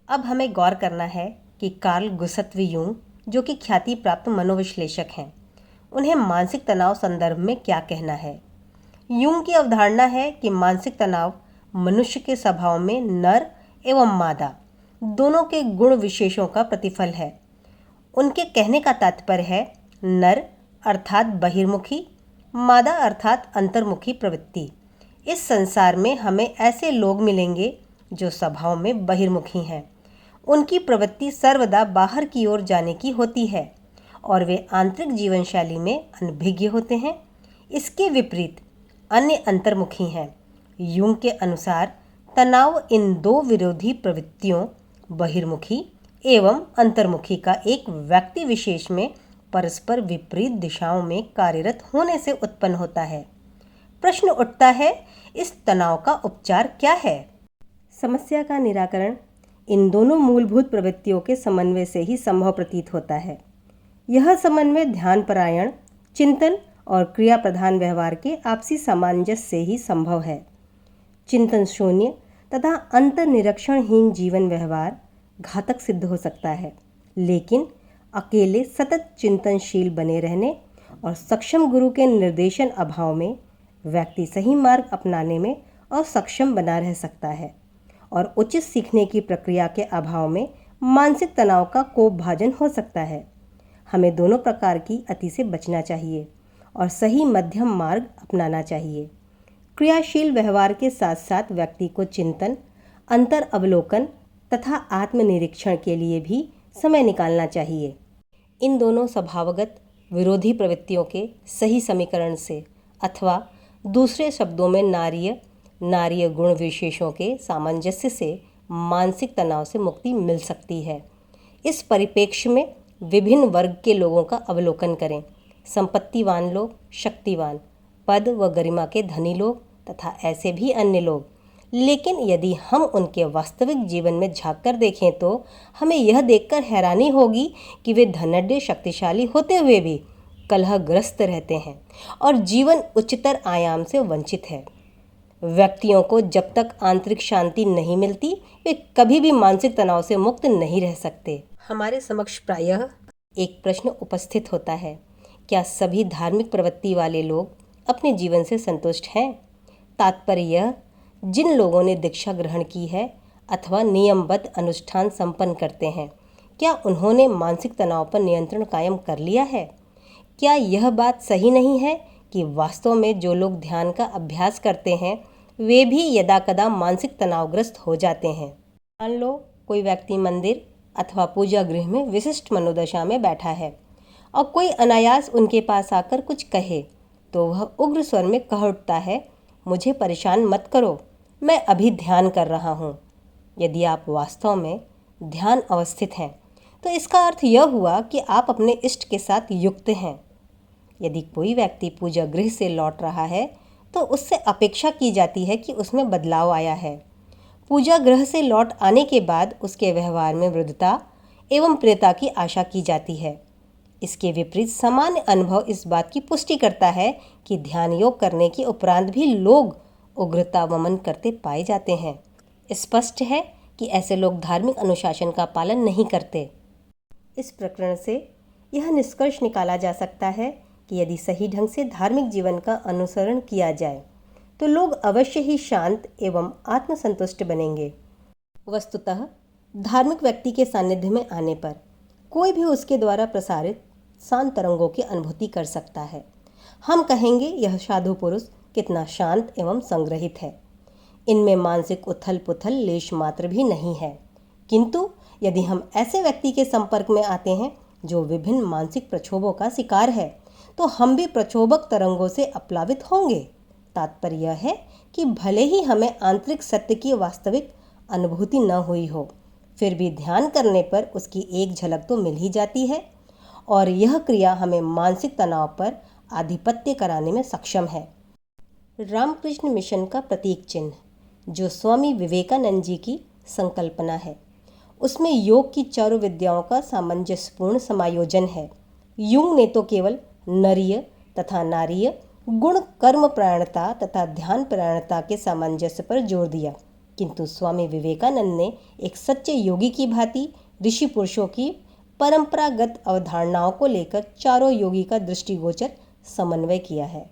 अब हमें गौर करना है कि कार्ल गुस्ताव यूंग, जो कि ख्याति प्राप्त मनोविश्लेषक हैं, उन्हें मानसिक तनाव संदर्भ में क्या कहना है। यूंग की अवधारणा है कि मानसिक तनाव मनुष्य के स्वभाव में नर एवं मादा दोनों के गुण विशेषों का प्रतिफल है। उनके कहने का तात्पर्य है नर अर्थात बहिर्मुखी, मादा अर्थात अंतर्मुखी प्रवृत्ति। इस संसार में हमें ऐसे लोग मिलेंगे जो स्वभाव में बहिर्मुखी हैं। उनकी प्रवृत्ति सर्वदा बाहर की ओर जाने की होती है और वे आंतरिक जीवन शैली में अनभिज्ञ होते हैं। इसके विपरीत अन्य अंतर्मुखी हैं। यूंग के अनुसार तनाव इन दो विरोधी प्रवृत्तियों बहिर्मुखी एवं अंतर्मुखी का एक व्यक्ति विशेष में परस्पर विपरीत दिशाओं में कार्यरत होने से उत्पन्न होता है। प्रश्न उठता है, इस तनाव का उपचार क्या है? समस्या का निराकरण इन दोनों मूलभूत प्रवृत्तियों के समन्वय से ही संभव प्रतीत होता है। यह समन्वय ध्यानपरायण चिंतन और क्रिया प्रधान व्यवहार के आपसी सामंजस्य से ही संभव है। चिंतन शून्य तथा अंतर्निरीक्षणहीन जीवन व्यवहार घातक सिद्ध हो सकता है, लेकिन अकेले सतत चिंतनशील बने रहने और सक्षम गुरु के निर्देशन अभाव में व्यक्ति सही मार्ग अपनाने में असक्षम बना रह सकता है और उचित सीखने की प्रक्रिया के अभाव में मानसिक तनाव का कोपभाजन हो सकता है। हमें दोनों प्रकार की अति से बचना चाहिए और सही मध्यम मार्ग अपनाना चाहिए। क्रियाशील व्यवहार के साथ साथ व्यक्ति को चिंतन, अंतर अवलोकन तथा आत्मनिरीक्षण के लिए भी समय निकालना चाहिए। इन दोनों स्वभावगत विरोधी प्रवृत्तियों के सही समीकरण से अथवा दूसरे शब्दों में नारीय गुण विशेषों के सामंजस्य से मानसिक तनाव से मुक्ति मिल सकती है। इस परिप्रेक्ष्य में विभिन्न वर्ग के लोगों का अवलोकन करें। संपत्तिवान लोग, शक्तिवान, पद व गरिमा के धनी लोग तथा ऐसे भी अन्य लोग। लेकिन यदि हम उनके वास्तविक जीवन में झांक कर देखें तो हमें यह देखकर हैरानी होगी कि वे धनाढ्य शक्तिशाली होते हुए भी कलहग्रस्त रहते हैं और जीवन उच्चतर आयाम से वंचित है। व्यक्तियों को जब तक आंतरिक शांति नहीं मिलती, वे कभी भी मानसिक तनाव से मुक्त नहीं रह सकते। हमारे समक्ष प्रायः एक प्रश्न उपस्थित होता है, क्या सभी धार्मिक प्रवृत्ति वाले लोग अपने जीवन से संतुष्ट हैं? तात्पर्य यह, जिन लोगों ने दीक्षा ग्रहण की है अथवा नियमबद्ध अनुष्ठान संपन्न करते हैं, क्या उन्होंने मानसिक तनाव पर नियंत्रण कायम कर लिया है? क्या यह बात सही नहीं है कि वास्तव में जो लोग ध्यान का अभ्यास करते हैं वे भी यदाकदा मानसिक तनावग्रस्त हो जाते हैं? मान लो कोई व्यक्ति मंदिर अथवा पूजा गृह में विशिष्ट मनोदशा में बैठा है और कोई अनायास उनके पास आकर कुछ कहे तो वह उग्र स्वर में कह उठता है, मुझे परेशान मत करो, मैं अभी ध्यान कर रहा हूँ। यदि आप वास्तव में ध्यान अवस्थित हैं तो इसका अर्थ यह हुआ कि आप अपने इष्ट के साथ युक्त हैं। यदि कोई व्यक्ति पूजा गृह से लौट रहा है तो उससे अपेक्षा की जाती है कि उसमें बदलाव आया है। पूजा गृह से लौट आने के बाद उसके व्यवहार में वृद्धता एवं प्रियता की आशा की जाती है। इसके विपरीत सामान्य अनुभव इस बात की पुष्टि करता है कि ध्यान योग करने के उपरांत भी लोग उग्रता वमन करते पाए जाते हैं। स्पष्ट है कि ऐसे लोग धार्मिक अनुशासन का पालन नहीं करते। इस प्रकरण से यह निष्कर्ष निकाला जा सकता है कि यदि सही ढंग से धार्मिक जीवन का अनुसरण किया जाए तो लोग अवश्य ही शांत एवं आत्मसंतुष्ट बनेंगे। वस्तुतः धार्मिक व्यक्ति के सानिध्य में आने पर कोई भी उसके द्वारा प्रसारित शांत तरंगों की अनुभूति कर सकता है। हम कहेंगे यह साधु पुरुष कितना शांत एवं संग्रहित है, इनमें मानसिक उथल पुथल लेश मात्र भी नहीं है। किंतु यदि हम ऐसे व्यक्ति के संपर्क में आते हैं जो विभिन्न मानसिक प्रक्षोभों का शिकार है तो हम भी प्रक्षोभक तरंगों से अप्लावित होंगे। तात्पर्य यह है कि भले ही हमें आंतरिक सत्य की वास्तविक अनुभूति न हुई हो, फिर भी ध्यान करने पर उसकी एक झलक तो मिल ही जाती है और यह क्रिया हमें मानसिक तनाव पर आधिपत्य कराने में सक्षम है। रामकृष्ण मिशन का प्रतीक चिन्ह, जो स्वामी विवेकानंद जी की संकल्पना है, उसमें योग की चारों विद्याओं का सामंजस्यपूर्ण समायोजन है। यूंग ने तो केवल नरीय तथा नारीय गुण कर्म प्राणता तथा ध्यान प्राणता के सामंजस्य पर जोर दिया, किंतु स्वामी विवेकानंद ने एक सच्चे योगी की भांति ऋषि पुरुषों की परंपरागत अवधारणाओं को लेकर चारों योगी का दृष्टिगोचर समन्वय किया है।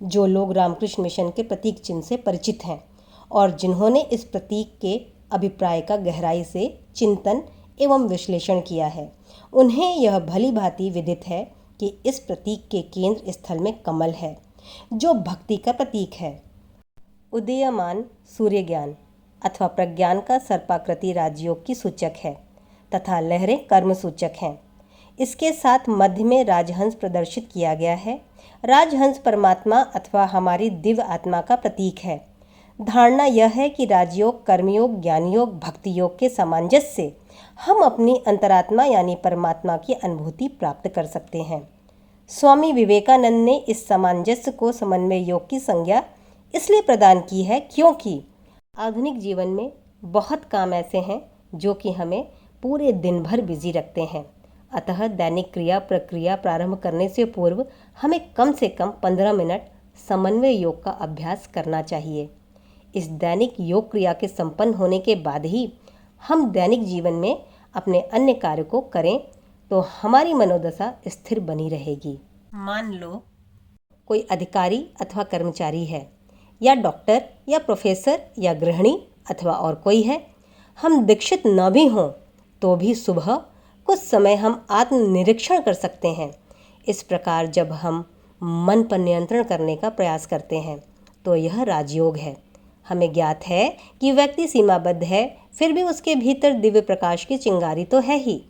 जो लोग रामकृष्ण मिशन के प्रतीक चिन्ह से परिचित हैं और जिन्होंने इस प्रतीक के अभिप्राय का गहराई से चिंतन एवं विश्लेषण किया है, उन्हें यह भली भांति विदित है कि इस प्रतीक के केंद्र स्थल में कमल है, जो भक्ति का प्रतीक है। उदीयमान सूर्य ज्ञान अथवा प्रज्ञान का सर्पाकृति राजयोग की सूचक है तथा लहरें कर्म सूचक हैं। इसके साथ मध्य में राजहंस प्रदर्शित किया गया है। राजहंस परमात्मा अथवा हमारी दिव्य आत्मा का प्रतीक है। धारणा यह है कि राजयोग, कर्मयोग, ज्ञान योग, भक्ति योग के सामंजस्य से हम अपनी अंतरात्मा यानी परमात्मा की अनुभूति प्राप्त कर सकते हैं। स्वामी विवेकानंद ने इस सामंजस्य को समन्वय योग की संज्ञा इसलिए प्रदान की है क्योंकि आधुनिक जीवन में बहुत काम ऐसे हैं जो कि हमें पूरे दिन भर बिजी रखते हैं। अतः दैनिक क्रिया प्रक्रिया प्रारंभ करने से पूर्व हमें कम से कम 15 मिनट समन्वय योग का अभ्यास करना चाहिए। इस दैनिक योग क्रिया के संपन्न होने के बाद ही हम दैनिक जीवन में अपने अन्य कार्य को करें तो हमारी मनोदशा स्थिर बनी रहेगी। मान लो कोई अधिकारी अथवा कर्मचारी है, या डॉक्टर या प्रोफेसर या गृहिणी अथवा और कोई है, हम दीक्षित न भी हों तो भी सुबह कुछ समय हम आत्मनिरीक्षण कर सकते हैं। इस प्रकार जब हम मन पर नियंत्रण करने का प्रयास करते हैं तो यह राजयोग है। हमें ज्ञात है कि व्यक्ति सीमाबद्ध है, फिर भी उसके भीतर दिव्य प्रकाश की चिंगारी तो है ही।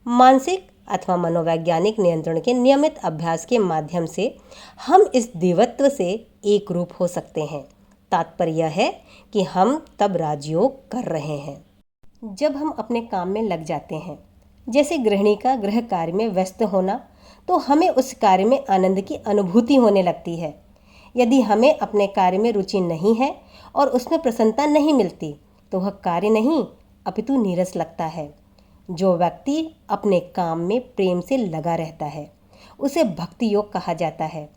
मानसिक अथवा मनोवैज्ञानिक नियंत्रण के नियमित अभ्यास के माध्यम से हम इस दिव्यत्व से एक रूप हो सकते हैं। तात्पर्य यह है कि हम तब राजयोग कर रहे हैं जब हम अपने काम में लग जाते हैं। जैसे गृहिणी का गृह कार्य में व्यस्त होना, तो हमें उस कार्य में आनंद की अनुभूति होने लगती है। यदि हमें अपने कार्य में रुचि नहीं है और उसमें प्रसन्नता नहीं मिलती तो वह कार्य नहीं अपितु नीरस लगता है। जो व्यक्ति अपने काम में प्रेम से लगा रहता है उसे भक्ति योग कहा जाता है।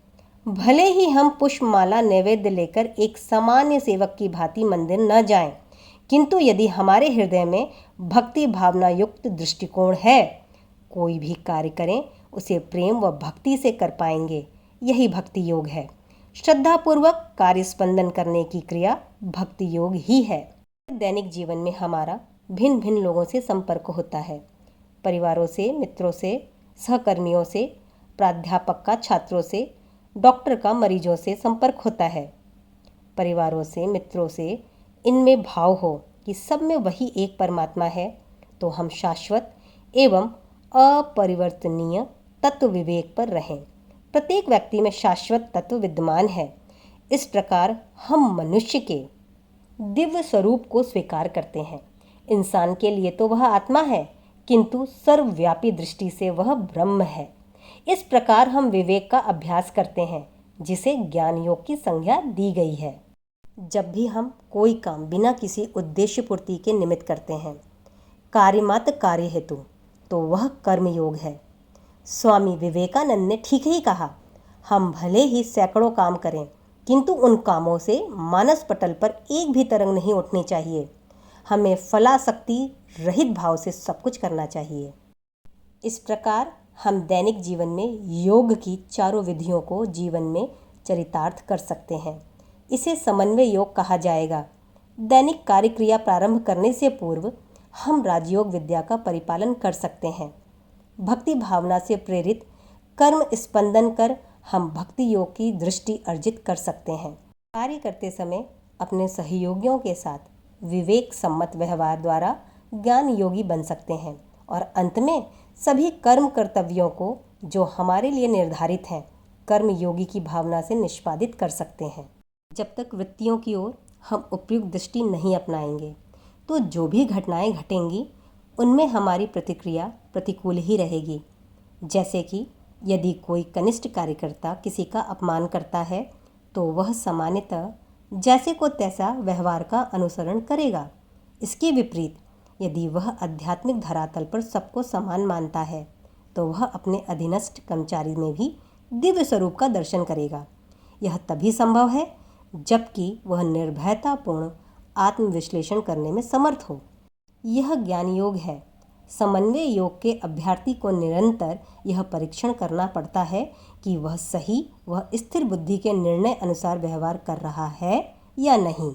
भले ही हम पुष्पमाला नैवेद्य लेकर एक सामान्य सेवक की भांति मंदिर न जाएं, किंतु यदि हमारे हृदय में भक्ति भावना युक्त दृष्टिकोण है, कोई भी कार्य करें उसे प्रेम व भक्ति से कर पाएंगे। यही भक्ति योग है। श्रद्धापूर्वक कार्य स्पंदन करने की क्रिया भक्ति योग ही है। दैनिक जीवन में हमारा भिन्न भिन्न लोगों से संपर्क होता है। परिवारों से, मित्रों से, सहकर्मियों से, प्राध्यापक का छात्रों से, डॉक्टर का मरीजों से संपर्क होता है। परिवारों से, मित्रों से इनमें भाव हो कि सब में वही एक परमात्मा है, तो हम शाश्वत एवं अपरिवर्तनीय तत्व विवेक पर रहें। प्रत्येक व्यक्ति में शाश्वत तत्व विद्यमान है। इस प्रकार हम मनुष्य के दिव्य स्वरूप को स्वीकार करते हैं। इंसान के लिए तो वह आत्मा है, किंतु सर्वव्यापी दृष्टि से वह ब्रह्म है। इस प्रकार हम विवेक का अभ्यास करते हैं, जिसे ज्ञान योग की संज्ञा दी गई है। जब भी हम कोई काम बिना किसी उद्देश्य पूर्ति के निमित्त करते हैं, कार्यमात्र कार्य हेतु, तो वह कर्म योग है। स्वामी विवेकानंद ने ठीक ही कहा, हम भले ही सैकड़ों काम करें, किंतु उन कामों से मानस पटल पर एक भी तरंग नहीं उठनी चाहिए। हमें फलासक्ति रहित भाव से सब कुछ करना चाहिए। इस प्रकार हम दैनिक जीवन में योग की चारों विधियों को जीवन में चरितार्थ कर सकते हैं। इसे समन्वय योग कहा जाएगा। दैनिक कार्य क्रिया प्रारंभ करने से पूर्व हम राजयोग विद्या का परिपालन कर सकते हैं। भक्ति भावना से प्रेरित कर्म स्पंदन कर हम भक्ति योग की दृष्टि अर्जित कर सकते हैं। कार्य करते समय अपने सहयोगियों के साथ विवेक सम्मत व्यवहार द्वारा ज्ञान योगी बन सकते हैं और अंत में सभी कर्म कर्तव्यों को जो हमारे लिए निर्धारित हैं कर्म योगी की भावना से निष्पादित कर सकते हैं। जब तक वृत्तियों की ओर हम उपयुक्त दृष्टि नहीं अपनाएंगे तो जो भी घटनाएं घटेंगी उनमें हमारी प्रतिक्रिया प्रतिकूल ही रहेगी। जैसे कि यदि कोई कनिष्ठ कार्यकर्ता किसी का अपमान करता है तो वह सामान्यतः जैसे को तैसा व्यवहार का अनुसरण करेगा। इसके विपरीत यदि वह आध्यात्मिक धरातल पर सबको समान मानता है तो वह अपने अधीनस्थ कर्मचारी में भी दिव्य स्वरूप का दर्शन करेगा। यह तभी संभव है जबकि वह निर्भयतापूर्ण आत्मविश्लेषण करने में समर्थ हो। यह ज्ञान योग है। समन्वय योग के अभ्यर्थी को निरंतर यह परीक्षण करना पड़ता है कि वह सही, वह स्थिर बुद्धि के निर्णय अनुसार व्यवहार कर रहा है या नहीं।